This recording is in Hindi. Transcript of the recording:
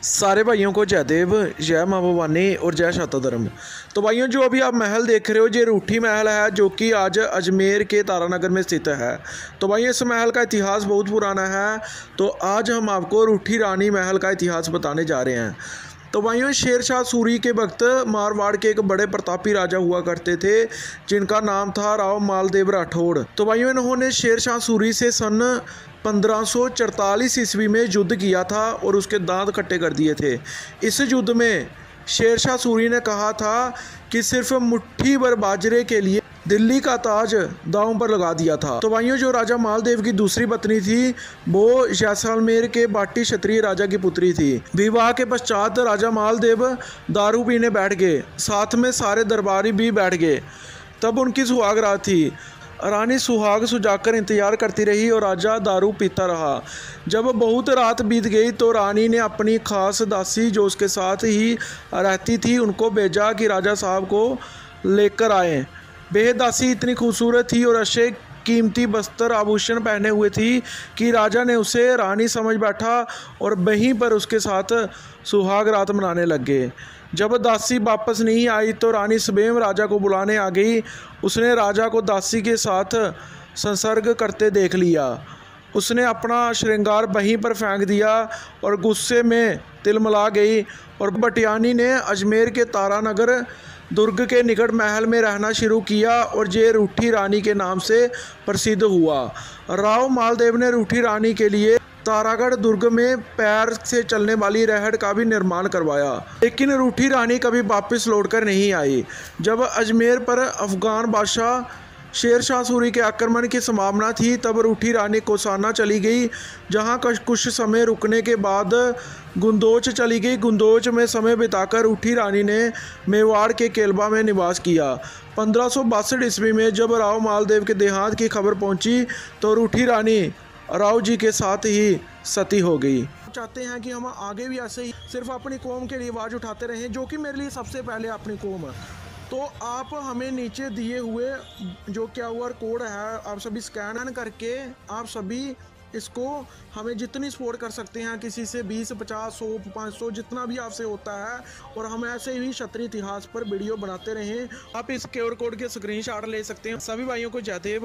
सारे भाइयों को जय देव, जय माँ भवानी और जय शाता धर्म। तो भाइयों, जो अभी आप महल देख रहे हो ये रूठी महल है, जो कि आज अजमेर के तारानगर में स्थित है। तो भाइयों, इस महल का इतिहास बहुत पुराना है। तो आज हम आपको रूठी रानी महल का इतिहास बताने जा रहे हैं। तो भाइयों, शेर शाह सूरी के वक्त मारवाड़ के एक बड़े प्रतापी राजा हुआ करते थे, जिनका नाम था राव मालदेव राठौड़। तो भाइयों, इन्होंने शेर शाह सूरी से सन 1544 ईस्वी में युद्ध किया था और उसके दांत खट्टे कर दिए थे। इस युद्ध में शेर शाह सूरी ने कहा था कि सिर्फ मुट्ठी भर बाजरे के लिए दिल्ली का ताज दांव पर लगा दिया था। तो भाइयों, जो राजा मालदेव की दूसरी पत्नी थी वो जैसलमेर के बाटी क्षत्रिय राजा की पुत्री थी। विवाह के पश्चात राजा मालदेव दारू पीने बैठ गए, साथ में सारे दरबारी भी बैठ गए। तब उनकी सुहाग रात थी। रानी सुहाग सुजाकर इंतजार करती रही और राजा दारू पीता रहा। जब बहुत रात बीत गई तो रानी ने अपनी खास दासी, जो उसके साथ ही रहती थी, उनको भेजा कि राजा साहब को लेकर आए। बेहद दासी इतनी खूबसूरत थी और अच्छे कीमती वस्त्र आभूषण पहने हुए थी कि राजा ने उसे रानी समझ बैठा और वहीं पर उसके साथ सुहाग रात मनाने लग गए। जब दासी वापस नहीं आई तो रानी स्वयं राजा को बुलाने आ गई। उसने राजा को दासी के साथ संसर्ग करते देख लिया। उसने अपना श्रृंगार वहीं पर फेंक दिया और गुस्से में तिलमिला गई और भटियानी ने अजमेर के तारानगर दुर्ग के निकट महल में रहना शुरू किया और ये रूठी रानी के नाम से प्रसिद्ध हुआ। राव मालदेव ने रूठी रानी के लिए तारागढ़ दुर्ग में पैर से चलने वाली रहड़ का भी निर्माण करवाया, लेकिन रूठी रानी कभी वापस लौटकर नहीं आई। जब अजमेर पर अफगान बादशाह शेर शाह सूरी के आक्रमण की संभावना थी तब रूठी रानी कोसाना चली गई, जहां कुछ समय रुकने के बाद गुंदोच चली गई। गुंदोच में समय बिताकर रूठी रानी ने मेवाड़ के केलबा में निवास किया। 1562 ईस्वी में जब राव मालदेव के देहांत की खबर पहुंची तो रूठी रानी राव जी के साथ ही सती हो गई। चाहते हैं कि हम आगे भी ऐसे ही सिर्फ अपनी कौम के लिए आवाज़ उठाते रहें, जो कि मेरे लिए सबसे पहले अपनी कौम है। तो आप हमें नीचे दिए हुए जो QR कोड है, आप सभी स्कैन करके आप सभी इसको हमें जितनी सपोर्ट कर सकते हैं, किसी से 20, 50, 100, 500 जितना भी आपसे होता है, और हम ऐसे ही क्षत्रिय इतिहास पर वीडियो बनाते रहें। आप इस QR कोड के स्क्रीनशॉट ले सकते हैं। सभी भाइयों को जय देव।